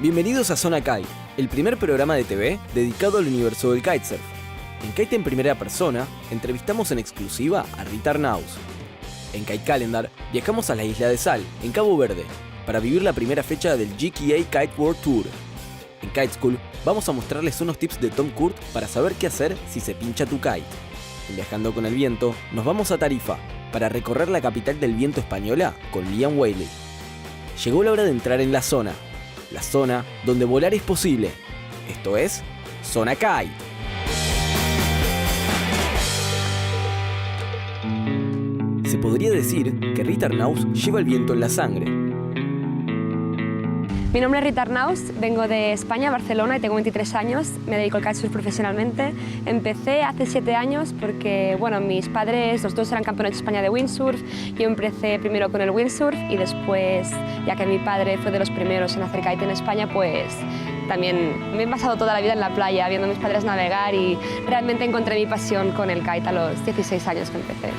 Bienvenidos a Zona Kite, el primer programa de TV dedicado al universo del kitesurf. En Kite en primera persona, entrevistamos en exclusiva a Rita Arnauz. En Kite Calendar, viajamos a la isla de Sal, en Cabo Verde, para vivir la primera fecha del GKA Kite World Tour. En Kite School, vamos a mostrarles unos tips de Tom Kurt para saber qué hacer si se pincha tu kite. En Viajando con el Viento, nos vamos a Tarifa, para recorrer la capital del viento española con Liam Whaley. Llegó la hora de entrar en la zona donde volar es posible. Esto es Zona Kite. Se podría decir que Rita Arnauz lleva el viento en la sangre. Mi nombre es Rita Arnauz, vengo de España, Barcelona, y tengo 23 años. Me dedico al kitesurf profesionalmente. Empecé hace 7 años porque, mis padres, los dos eran campeones de España de windsurf. Yo empecé primero con el windsurf y después, ya que mi padre fue de los primeros en hacer kite en España, pues también me he pasado toda la vida en la playa viendo a mis padres navegar y realmente encontré mi pasión con el kite a los 16 años que empecé.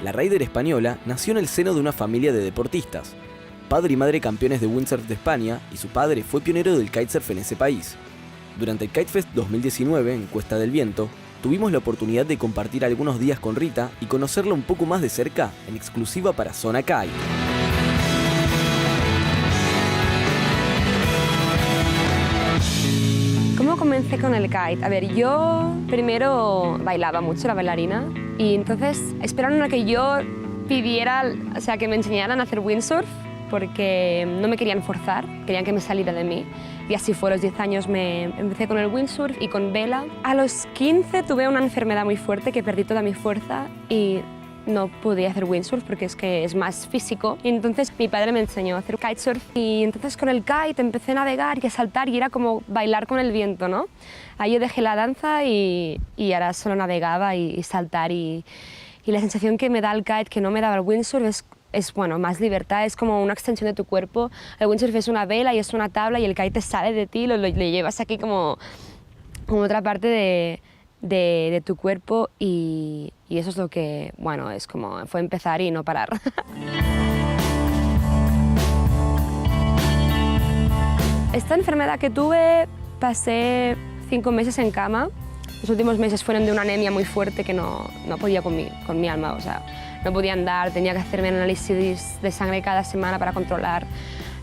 La rider española nació en el seno de una familia de deportistas. Padre y madre campeones de windsurf de España, y su padre fue pionero del kitesurf en ese país. Durante el Kitefest 2019 en Cuesta del Viento, tuvimos la oportunidad de compartir algunos días con Rita y conocerla un poco más de cerca en exclusiva para Zona Kite. ¿Cómo comencé con el kite? A ver, yo primero bailaba mucho, la bailarina, y entonces esperaron a que yo pidiera, que me enseñaran a hacer windsurf, porque no me querían forzar, querían que me saliera de mí. Y así fue, a los 10 años me empecé con el windsurf y con vela. A los 15 tuve una enfermedad muy fuerte que perdí toda mi fuerza y no podía hacer windsurf porque es más físico. Y entonces mi padre me enseñó a hacer kitesurf y entonces con el kite empecé a navegar y a saltar y era como bailar con el viento, ¿no? Ahí yo dejé la danza y ahora solo navegaba y saltar y la sensación que me da el kite que no me daba el windsurf es más libertad, es como una extensión de tu cuerpo. El windsurf es una vela y es una tabla y el kite te sale de ti, lo llevas aquí como otra parte de tu cuerpo y eso es lo que, fue empezar y no parar. Esta enfermedad que tuve, pasé 5 meses en cama. Los últimos meses fueron de una anemia muy fuerte que no podía con mi alma, no podía andar, tenía que hacerme análisis de sangre cada semana para controlar.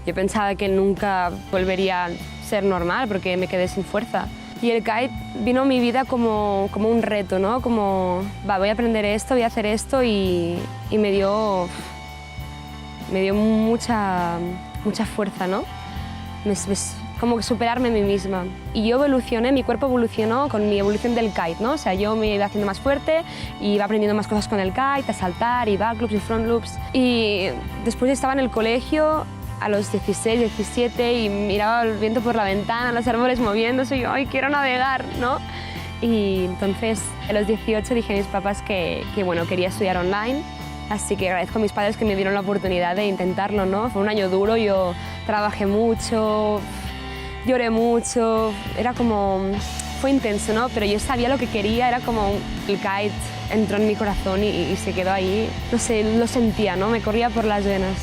Yo pensaba que nunca volvería a ser normal porque me quedé sin fuerza. Y el kite vino a mi vida como un reto, ¿no? Voy a aprender esto, voy a hacer esto y me dio mucha fuerza, ¿no? Como que superarme a mí misma. Y yo evolucioné, mi cuerpo evolucionó con mi evolución del kite, ¿no? Yo me iba haciendo más fuerte y iba aprendiendo más cosas con el kite, a saltar y backloops y frontloops. Y después estaba en el colegio a los 16, 17 y miraba el viento por la ventana, los árboles moviéndose y yo, ¡ay, quiero navegar!, ¿no? Y entonces a los 18 dije a mis papás que quería estudiar online. Así que agradezco a mis padres que me dieron la oportunidad de intentarlo, ¿no? Fue un año duro, yo trabajé mucho, lloré mucho, fue intenso, ¿no? Pero yo sabía lo que quería, el kite entró en mi corazón y se quedó ahí. No sé, lo sentía, ¿no? Me corría por las venas.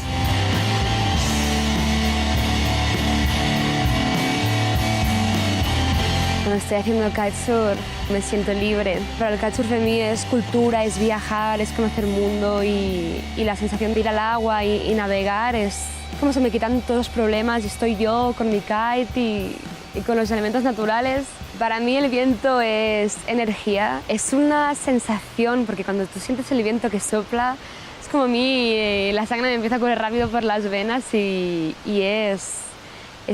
Cuando estoy haciendo el kitesurf me siento libre. Pero el kitesurf en mí es cultura, es viajar, es conocer el mundo y la sensación de ir al agua y navegar es como se me quitan todos los problemas y estoy yo con mi kite y con los elementos naturales. Para mí el viento es energía, es una sensación, porque cuando tú sientes el viento que sopla, es como a mí la sangre me empieza a correr rápido por las venas y es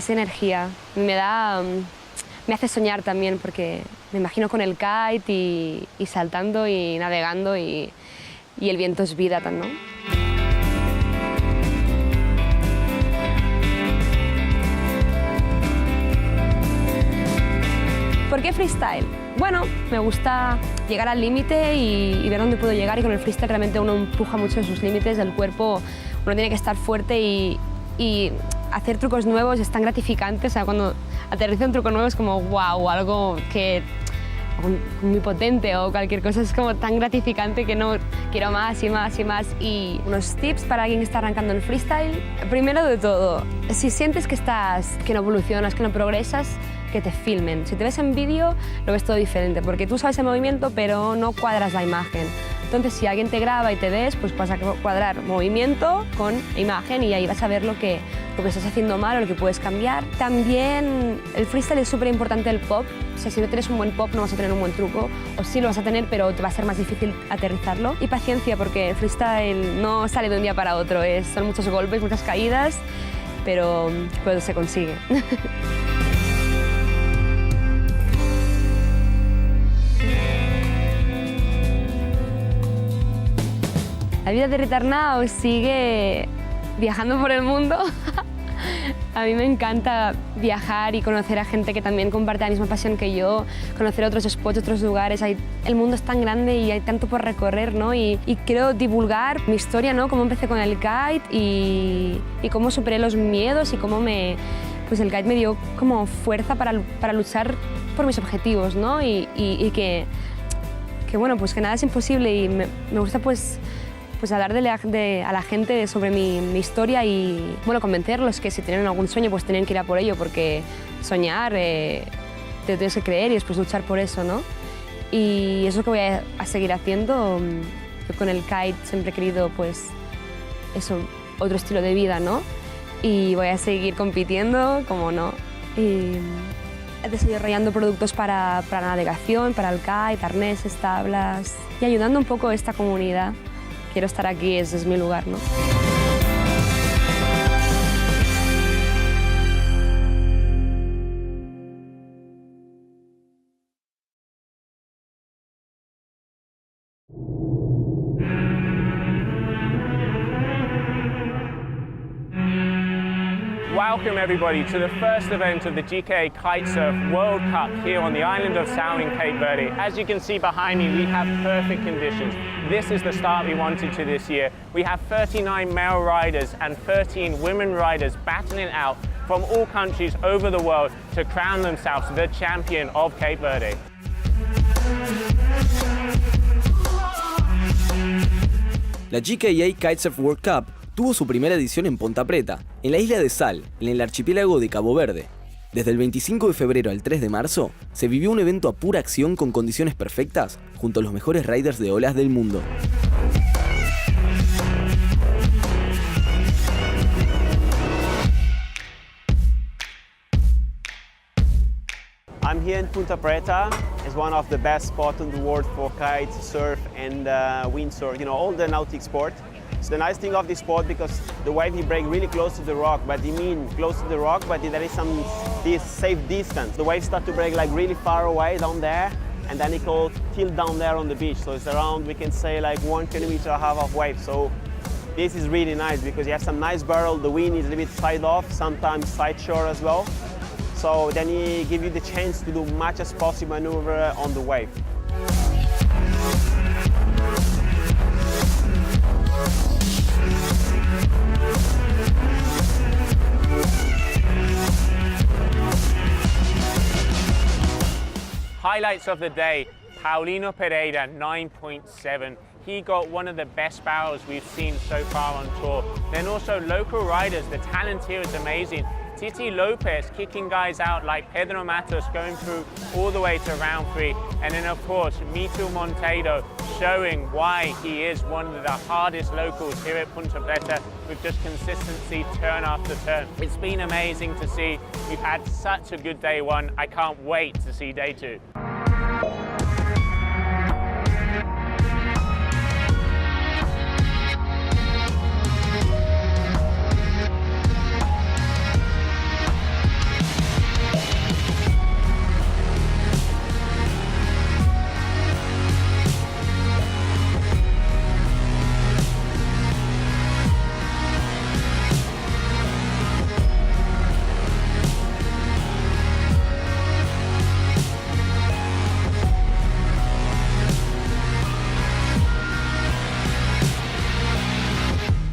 energía. Me hace soñar también porque me imagino con el kite y saltando y navegando y el viento es vida también, ¿no? ¿Por qué freestyle? Me gusta llegar al límite y ver dónde puedo llegar y con el freestyle realmente uno empuja mucho sus límites del cuerpo, uno tiene que estar fuerte y hacer trucos nuevos es tan gratificante, cuando aterriza un truco nuevo es como wow, algo que muy potente o cualquier cosa, es como tan gratificante que no quiero más y más y más. Y unos tips para alguien que está arrancando en freestyle. Primero de todo, si sientes que no evolucionas, que no progresas, que te filmen. Si te ves en vídeo, lo ves todo diferente, porque tú sabes el movimiento, pero no cuadras la imagen. Entonces, si alguien te graba y te ves, pues vas a cuadrar movimiento con imagen y ahí vas a ver lo que estás haciendo mal o lo que puedes cambiar. También el freestyle es súper importante el pop. O sea, si no tienes un buen pop no vas a tener un buen truco, o sí lo vas a tener, pero te va a ser más difícil aterrizarlo. Y paciencia, porque el freestyle no sale de un día para otro, son muchos golpes, muchas caídas, pero se consigue. La vida de Returnado sigue viajando por el mundo. A mí me encanta viajar y conocer a gente que también comparte la misma pasión que yo, conocer otros spots, otros lugares. El mundo es tan grande y hay tanto por recorrer, ¿no? Y quiero divulgar mi historia, ¿no? Cómo empecé con el kite y cómo superé los miedos y cómo pues el kite me dio como fuerza para luchar por mis objetivos, ¿no? Y que bueno, pues que nada es imposible y me gusta pues hablarle a la gente sobre mi historia y bueno, convencerlos que si tienen algún sueño pues tienen que ir a por ello, porque soñar te tienes que creer y después luchar por eso, ¿no? Y eso es lo que voy a seguir haciendo. Yo con el kite siempre he querido pues eso, otro estilo de vida, ¿no? Y voy a seguir compitiendo, como no. Y desarrollando productos para navegación, para el kite, arneses, tablas y ayudando un poco a esta comunidad. Quiero estar aquí, ese es mi lugar, ¿no? Welcome everybody to the first event of the GK Kitesurf World Cup here on the island of Sal in Cape Verde. As you can see behind me, we have perfect conditions. This is the start we wanted to this year. We have 39 male riders and 13 women riders battling out from all countries over the world to crown themselves the champion of Cape Verde. La GKA Kitesurf World Cup tuvo su primera edición en Ponta Preta, en la isla de Sal, en el archipiélago de Cabo Verde. Desde el 25 de febrero al 3 de marzo, se vivió un evento a pura acción con condiciones perfectas, junto a los mejores riders de olas del mundo. I'm here in Punta Preta. It's one of the best spots in the world for kite, surf and windsurf, all the nautic sport. So the nice thing of this sport, because the wave he break really close to the rock, but he mean close to the rock, but there is this safe distance. The waves start to break like really far away down there, and then it goes tilt down there on the beach. So it's around, we can say like 1.5 kilometers of wave. So this is really nice because you have some nice barrel, the wind is a little bit side off, sometimes side shore as well. So then he give you the chance to do much as possible maneuver on the wave. Highlights of the day, Paulino Pereira, 9.7. He got one of the best barrels we've seen so far on tour. Then also local riders, the talent here is amazing. Titi Lopez kicking guys out like Pedro Matos, going through all the way to round 3. And then of course, Mitu Monteiro showing why he is one of the hardest locals here at Punta Preta with just consistency turn after turn. It's been amazing to see. We've had such a good day 1. I can't wait to see day 2.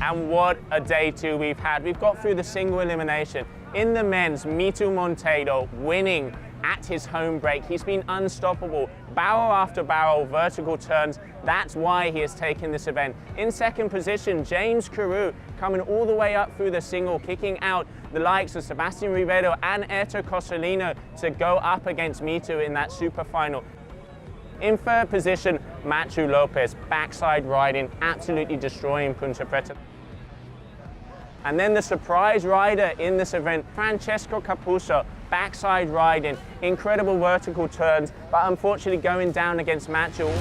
And what a day 2 we've had. We've got through the single elimination. In the men's, Mitu Monteiro winning at his home break. He's been unstoppable, barrel after barrel, vertical turns. That's why he has taken this event. In second position, James Carew coming all the way up through the single, kicking out the likes of Sebastian Ribeiro and Erto Cosolino to go up against Mito in that super final. In third position, Machu Lopez, backside riding, absolutely destroying Punta Preta. And then the surprise rider in this event, Francesco Capuzzo, backside riding, incredible vertical turns, but unfortunately going down against Machu.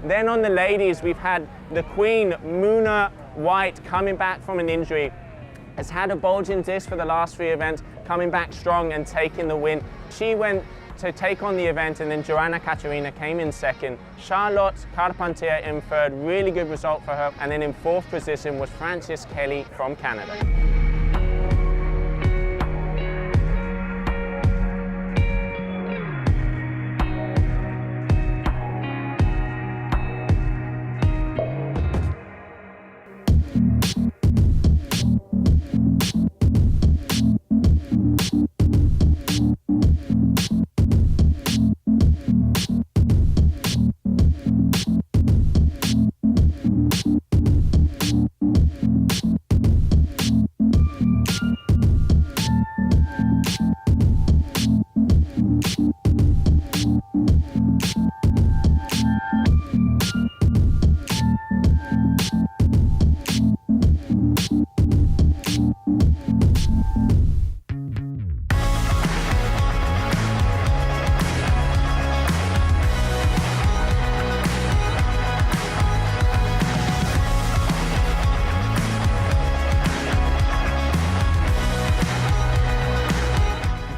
Then on the ladies, we've had the queen, Muna White, coming back from an injury. Has had a bulging disc for the last 3 events, coming back strong and taking the win. She went to take on the event, and then Joanna Caterina came in second. Charlotte Carpentier in third, really good result for her. And then in fourth position was Frances Kelly from Canada.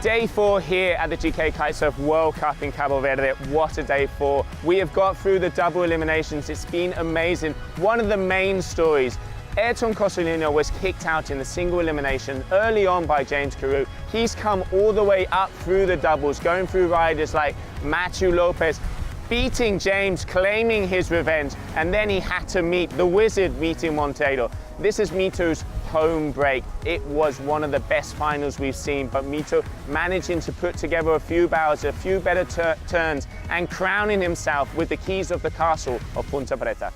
Day 4 here at the GK Kitesurf World Cup in Cabo Verde. What a day 4. We have got through the double eliminations. It's been amazing. One of the main stories, Ayrton Cosolino was kicked out in the single elimination early on by James Carew. He's come all the way up through the doubles, going through riders like Machu Lopez, beating James, claiming his revenge, and then he had to meet the wizard, Mito Monteiro. This is Mito's home break. It was one of the best finals we've seen, but Mito managing to put together a few barrels, a few better turns, and crowning himself with the keys of the castle of Punta Preta.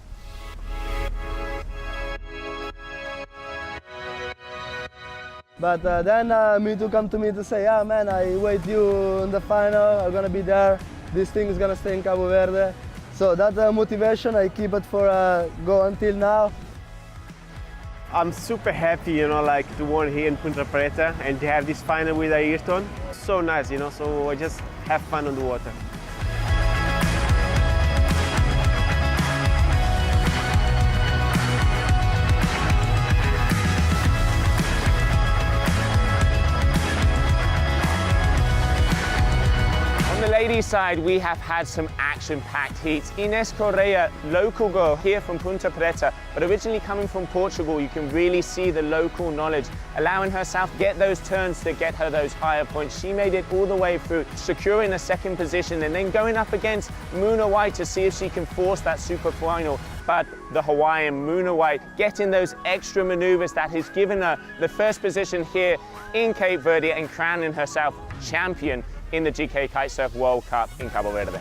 But then Mito come to me to say, yeah man, I wait you in the final, I'm gonna be there, this thing is gonna stay in Cabo Verde. So that motivation, I keep it for go until now. I'm super happy, you know, like to win here in Punta Preta and to have this final with Ayrton. So nice, you know, so I just have fun on the water. On the ladies' side, we have had some action-packed heats. Ines Correa, local girl here from Punta Preta, but originally coming from Portugal. You can really see the local knowledge, allowing herself to get those turns to get her those higher points. She made it all the way through, securing a second position and then going up against Muna White to see if she can force that super final. But the Hawaiian Muna White getting those extra maneuvers that has given her the first position here in Cape Verde and crowning herself champion in the GK Kitesurf World Cup in Cabo Verde.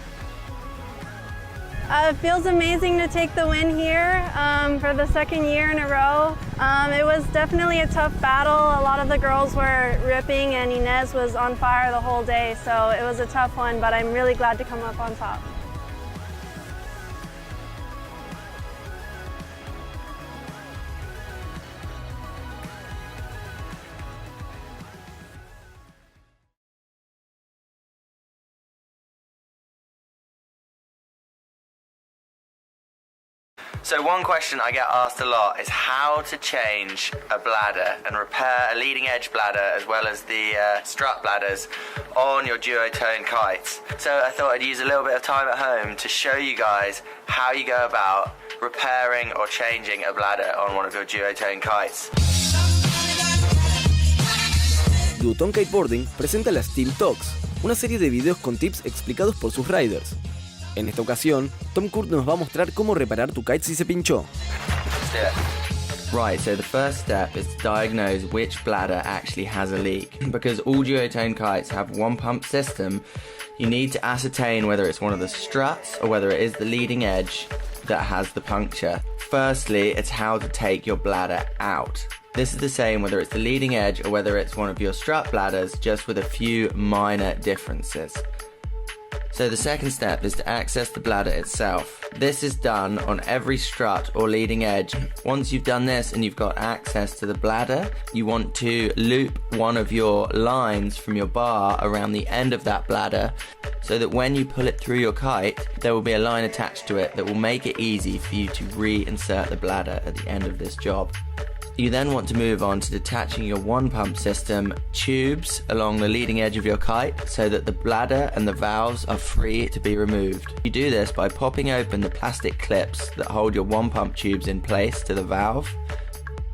It feels amazing to take the win here for the second year in a row. It was definitely a tough battle. A lot of the girls were ripping and Ines was on fire the whole day, so it was a tough one, but I'm really glad to come up on top. So one question I get asked a lot is how to change a bladder and repair a leading edge bladder as well as the strut bladders on your duotone kites. So I thought I'd use a little bit of time at home to show you guys how you go about repairing or changing a bladder on one of your duotone kites. Duotone Kiteboarding presenta las Team Talks, una serie de videos con tips explicados por sus riders. En esta ocasión, Tom Kurt nos va a mostrar cómo reparar tu kite si se pinchó. Right, so the first step is to diagnose which bladder actually has a leak. Because all duotone kites have one pump system, you need to ascertain whether it's one of the struts or whether it is the leading edge that has the puncture. Firstly, it's how to take your bladder out. This is the same whether it's the leading edge or whether it's one of your strut bladders, just with a few minor differences. So the second step is to access the bladder itself. This is done on every strut or leading edge. Once you've done this and you've got access to the bladder, you want to loop one of your lines from your bar around the end of that bladder so that when you pull it through your kite, there will be a line attached to it that will make it easy for you to reinsert the bladder at the end of this job. You then want to move on to detaching your one pump system tubes along the leading edge of your kite so that the bladder and the valves are free to be removed. You do this by popping open the plastic clips that hold your one pump tubes in place to the valve.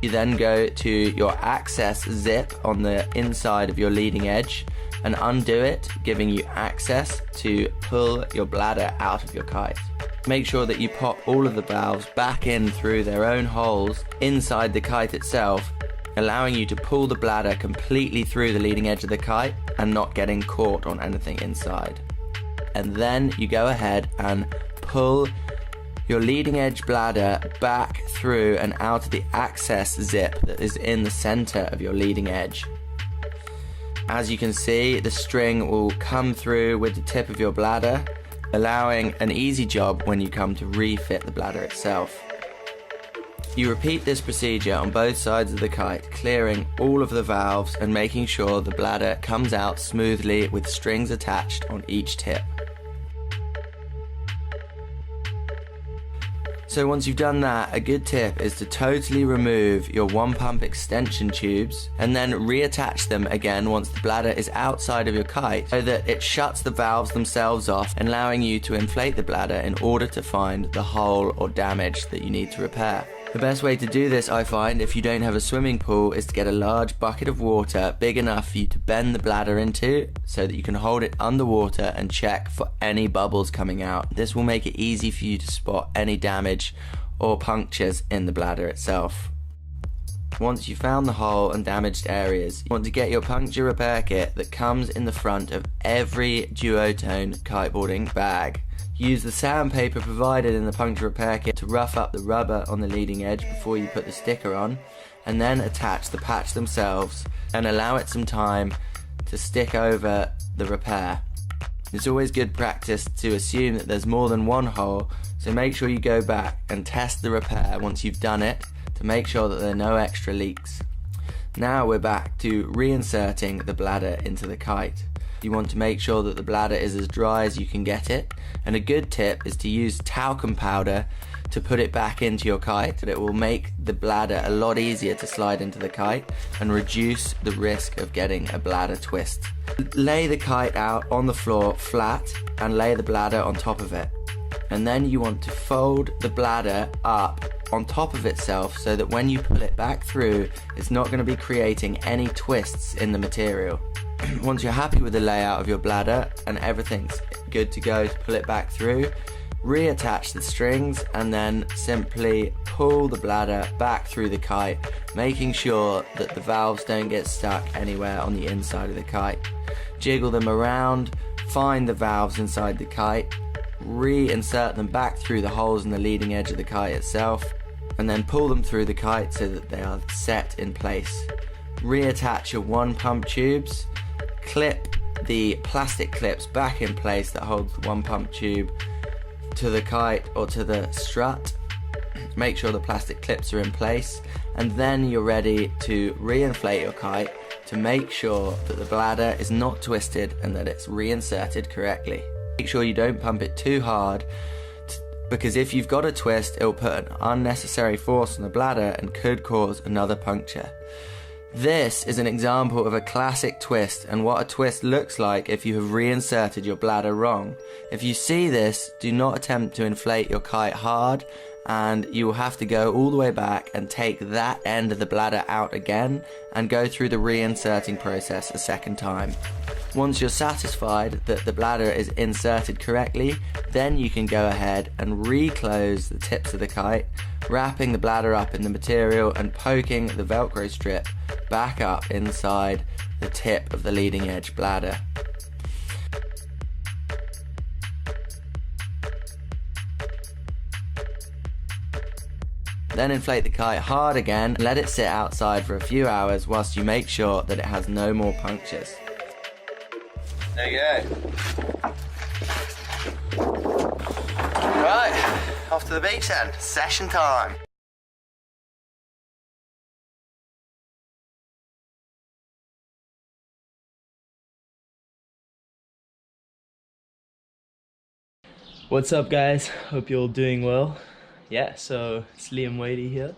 You then go to your access zip on the inside of your leading edge and undo it, giving you access to pull your bladder out of your kite. Make sure that you pop all of the valves back in through their own holes inside the kite itself, allowing you to pull the bladder completely through the leading edge of the kite and not getting caught on anything inside. And then you go ahead and pull your leading edge bladder back through and out of the access zip that is in the center of your leading edge. As you can see, the string will come through with the tip of your bladder, allowing an easy job when you come to refit the bladder itself. You repeat this procedure on both sides of the kite, clearing all of the valves and making sure the bladder comes out smoothly with strings attached on each tip. So once you've done that, a good tip is to totally remove your one pump extension tubes and then reattach them again once the bladder is outside of your kite so that it shuts the valves themselves off, allowing you to inflate the bladder in order to find the hole or damage that you need to repair. The best way to do this, I find, if you don't have a swimming pool, is to get a large bucket of water big enough for you to bend the bladder into so that you can hold it underwater and check for any bubbles coming out. This will make it easy for you to spot any damage or punctures in the bladder itself. Once you've found the hole and damaged areas, you want to get your puncture repair kit that comes in the front of every duotone kiteboarding bag. Use the sandpaper provided in the puncture repair kit to rough up the rubber on the leading edge before you put the sticker on, and then attach the patch themselves and allow it some time to stick over the repair. It's always good practice to assume that there's more than one hole, so make sure you go back and test the repair once you've done it to make sure that there are no extra leaks. Now we're back to reinserting the bladder into the kite. You want to make sure that the bladder is as dry as you can get it, and a good tip is to use talcum powder to put it back into your kite. It will make the bladder a lot easier to slide into the kite and reduce the risk of getting a bladder twist. Lay the kite out on the floor flat and lay the bladder on top of it. And then you want to fold the bladder up on top of itself so that when you pull it back through, it's not going to be creating any twists in the material. Once you're happy with the layout of your bladder and everything's good to go to pull it back through, reattach the strings and then simply pull the bladder back through the kite, making sure that the valves don't get stuck anywhere on the inside of the kite. Jiggle them around, find the valves inside the kite, reinsert them back through the holes in the leading edge of the kite itself, and then pull them through the kite so that they are set in place. Reattach your one pump tubes, clip the plastic clips back in place that hold the one pump tube to the kite or to the strut. Make sure the plastic clips are in place, and then you're ready to reinflate your kite to make sure that the bladder is not twisted and that it's reinserted correctly. Make sure you don't pump it too hard because if you've got a twist, it'll put an unnecessary force on the bladder and could cause another puncture. This is an example of a classic twist and what a twist looks like if you have reinserted your bladder wrong. If you see this, do not attempt to inflate your kite hard, and you will have to go all the way back and take that end of the bladder out again and go through the reinserting process a second time. Once you're satisfied that the bladder is inserted correctly, then you can go ahead and reclose the tips of the kite, wrapping the bladder up in the material and poking the Velcro strip back up inside the tip of the leading edge bladder. Then inflate the kite hard again and let it sit outside for a few hours whilst you make sure that it has no more punctures. There you go. Right, off to the beach then. Session time. What's up guys, hope you're all doing well. Yeah, so it's Liam Wadey here,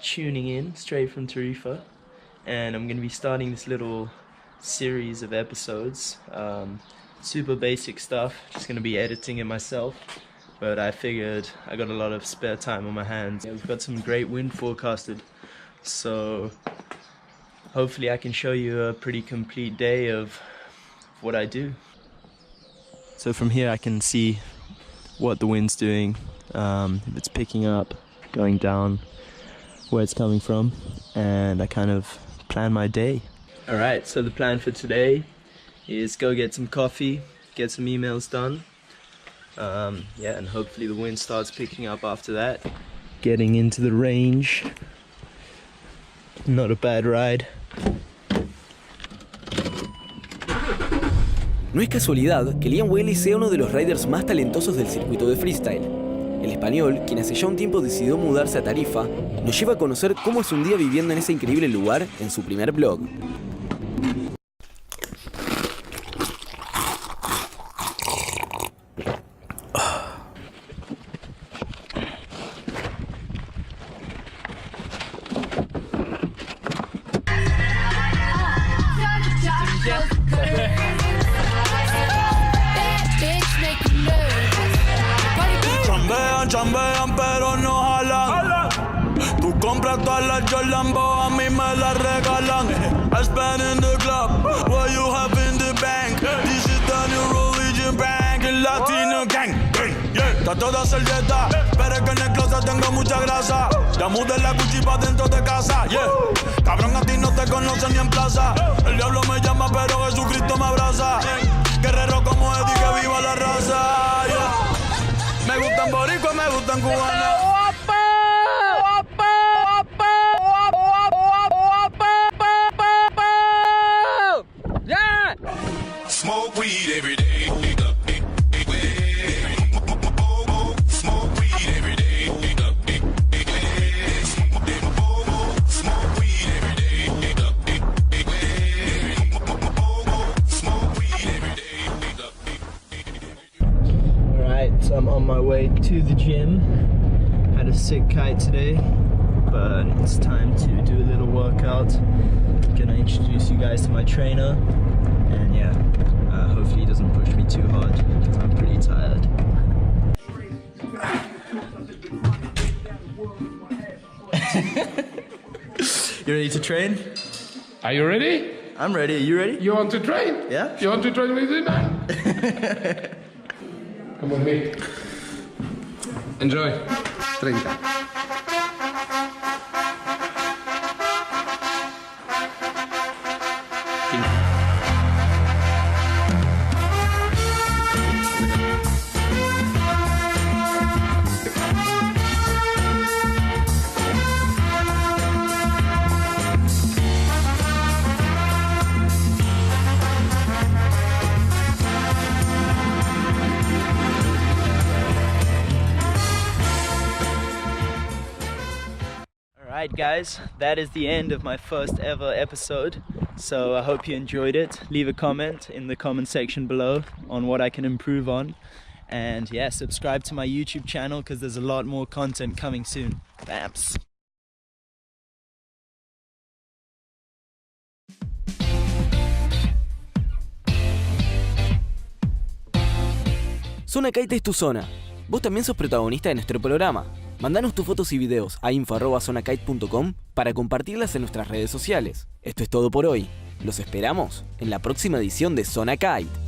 tuning in straight from Tarifa, and I'm going to be starting this little series of episodes. Super basic stuff, just going to be editing it myself, but I figured I got a lot of spare time on my hands. Yeah, we've got some great wind forecasted, so hopefully I can show you a pretty complete day of what I do. So from here I can see what the wind's doing, if it's picking up, going down, where it's coming from, and I kind of plan my day. Alright, so the plan for today is go get some coffee, get some emails done, yeah, and hopefully the wind starts picking up after that. Getting into the range, not a bad ride. No es casualidad que Liam Wadey sea uno de los riders más talentosos del circuito de freestyle. El español, quien hace ya un tiempo decidió mudarse a Tarifa, nos lleva a conocer cómo es un día viviendo en ese increíble lugar en su primer vlog. Chambean pero no jalan. Tú compras todas las Jolambo, a mí me las regalan. I spend in the club, what you have in the bank. This is the new religion bank, el Latino gang. Está toda servieta, pero es que en el closet tengo mucha grasa. Ya mudé la Gucci pa' dentro de casa, yeah. Cabrón, a ti no te conocen ni en plaza. El diablo me llama pero Jesucristo me abraza. Guerrero como Eddie, que viva la raza, yeah. Me gustan boricuas, me gustan cubanas. Smoke weed every day. Smoke weed every day. Smoke weed every day. Smoke weed every day. Alright, so I'm on my way to the gym. Had a sick kite today, but it's time to do a little workout. Gonna introduce you guys to my trainer, and yeah, hopefully he doesn't push me too hard because I'm pretty tired. You ready to train? Are you ready? I'm ready. Are you ready? You want to train? Yeah. You want to train with me, man? Come with me. Enjoy. 30. Alright guys, that is the end of my first ever episode, so I hope you enjoyed it. Leave a comment in the comment section below on what I can improve on, And yeah, subscribe to my YouTube channel because there's a lot more content coming soon. Bams! Zona Kite es tu zona. Vos también sos protagonista de nuestro programa. Mandanos tus fotos y videos a info@zonakite.com para compartirlas en nuestras redes sociales. Esto es todo por hoy. Los esperamos en la próxima edición de Zona Kite.